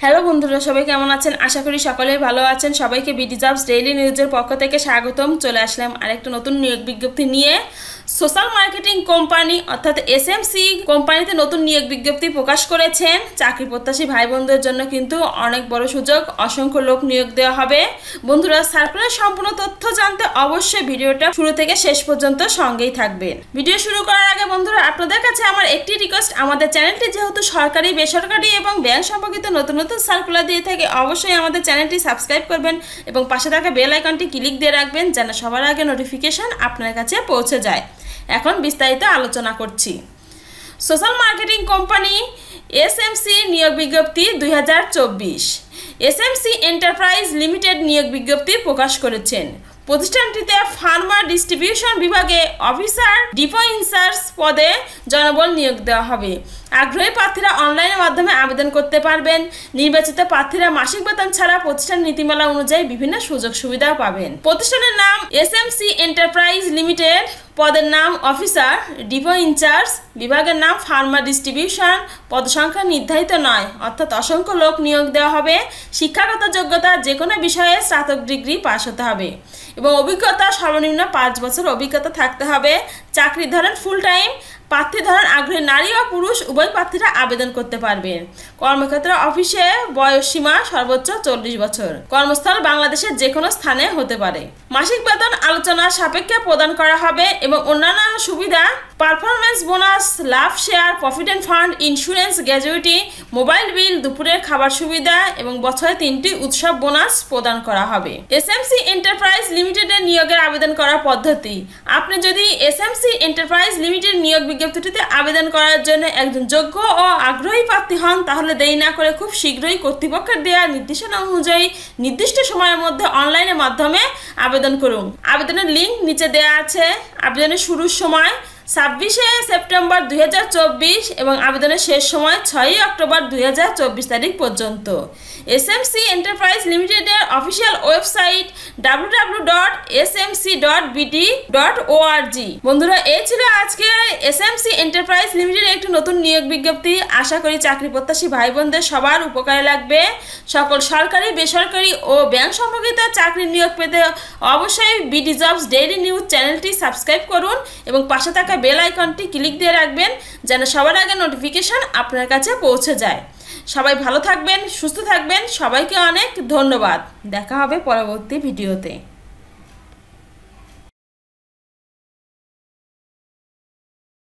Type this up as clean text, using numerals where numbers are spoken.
Hello বন্ধুরা, সবাই কেমন আছেন? আশা করি সকলেই ভালো আছেন। সবাইকে বিডি জবস ডেইলি নিউজের পক্ষ থেকে স্বাগতম। চলে আসলাম আরেকটা নতুন নিয়োগ বিজ্ঞপ্তি নিয়ে। সোশ্যাল মার্কেটিং কোম্পানি অর্থাৎ এসএমসি কোম্পানিতে নতুন নিয়োগ বিজ্ঞপ্তি প্রকাশ করেছেন। চাকরি প্রত্যাশী ভাই বোনদের জন্য কিন্তু অনেক বড় সুযোগ, অসংখ্য লোক নিয়োগ দেওয়া হবে। বন্ধুরা, সার্কুলার সম্পূর্ণ তথ্য জানতে অবশ্যই ভিডিওটা শুরু থেকে শেষ পর্যন্ত সঙ্গেই থাকবেন। ভিডিও শুরু করার আগে বন্ধুরা, আপনাদের কাছে আমার একটি রিকোয়েস্ট, আমাদের চ্যানেলটি যেহেতু সরকারি, বেসরকারি এবং ব্যাংক সম্পর্কিত নতুন নতুন সার্কুলার দিয়ে থাকে, অবশ্যই আমাদের চ্যানেলটি সাবস্ক্রাইব করবেন এবং পাশে থাকা বেল আইকনটি ক্লিক দিয়ে রাখবেন যেন সবার আগে নোটিফিকেশন আপনার কাছে পৌঁছে যায়। এখন বিস্তারিত আলোচনা করছি। সোশ্যাল মার্কেটিং কোম্পানি এসএমসি নিয়োগ বিজ্ঞপ্তি 2024 এসএমসি এন্টারপ্রাইজ লিমিটেড নিয়োগ বিজ্ঞপ্তি প্রকাশ করেছেন। প্রতিষ্ঠানটিতে ফার্মা ডিস্ট্রিবিউশন বিভাগে অফিসার ডিপো ইনচার্জ পদে জনবল নিয়োগ দেওয়া হবে। আগ্রহী প্রার্থীরা অনলাইনের মাধ্যমে আবেদন করতে পারবেন। নির্বাচিত প্রার্থীরা মাসিক বেতন ছাড়া প্রতিষ্ঠান নীতিমালা অনুযায়ী বিভিন্ন সুযোগ সুবিধা পাবেন। প্রতিষ্ঠানের নাম এসএমসি এন্টারপ্রাইজ লিমিটেড, পদের নাম অফিসার ডিপো ইনচার্জ, বিভাগের নাম ফার্মা ডিস্ট্রিবিউশন। পদসংখ্যা নির্ধারিত নয়, অর্থাৎ অসংখ্য লোক নিয়োগ দেওয়া হবে। শিক্ষাগত যোগ্যতা যে কোনো বিষয়ে স্নাতক ডিগ্রি পাস হতে হবে এবং অভিজ্ঞতা সর্বনিম্ন 5 বছর অভিজ্ঞতা থাকতে হবে। চাকরির ধরন ফুল টাইম। প্রার্থী ধরন আগ্রহী নারী ও পুরুষ উভয় প্রার্থীরা আবেদন করতে পারবেন। কর্মক্ষেত্র অফিসে বয়স সীমা সর্বোচ্চ 40 বছর। কর্মস্থল বাংলাদেশের যে কোনো স্থানে হতে পারে। মাসিক বেতন আলোচনার সাপেক্ষে প্রদান করা হবে এবং অন্যান্য সুবিধা পারফরমেন্স বোনাস, লাভ share, provident fund, insurance, gratuity, mobile bill, দুপুরের খাবার সুবিধা এবং বছরে 3টি উৎসব বোনাস প্রদান করা হবে। এসএমসি এন্টারপ্রাইজ লিমিটেডের নিয়োগের আবেদন করার পদ্ধতি। আপনি যদি এসএমসি এন্টারপ্রাইজ লিমিটেড নিয়োগ বিজ্ঞপ্তিটিতে আবেদন করার জন্য একজন যোগ্য ও আগ্রহী প্রার্থী হন, তাহলে দেরি না করে খুব শীঘ্রই কর্তৃপক্ষের দেওয়া নির্দেশনা অনুযায়ী নির্দিষ্ট সময়ের মধ্যে অনলাইনের মাধ্যমে আবেদন করুন। আবেদনের লিঙ্ক নিচে দেওয়া আছে। আবেদনের শুরুর সময় 26শে সেপ্টেম্বর 2024 এবং আবেদনের শেষ সময় 6ই অক্টোবর 2024 তারিখ পর্যন্ত। এসএমসি এন্টারপ্রাইজ লিমিটেডের অফিসিয়াল ওয়েবসাইট www.smc.bd.org। বন্ধুরা, এই ছিল আজকে এসএমসি এন্টারপ্রাইজ লিমিটেডের একটি নতুন নিয়োগ বিজ্ঞপ্তি। আশা করি চাকরি প্রত্যাশী ভাই বোনদের সবার উপকারে লাগবে। সকল সরকারি, বেসরকারি ও ব্যাংক সম্পর্কিত চাকরির নিয়োগ পেতে অবশ্যই বিডি জবস ডেইলি নিউজ চ্যানেলটি সাবস্ক্রাইব করুন এবং পাশে থাকা বেল আইকনটি ক্লিক দিয়ে রাখবেন যেন সবার আগে নোটিফিকেশন আপনার কাছে পৌঁছে যায়। সবাই ভালো থাকবেন, সুস্থ থাকবেন। সবাইকে অনেক ধন্যবাদ। দেখা হবে পরবর্তী ভিডিওতে।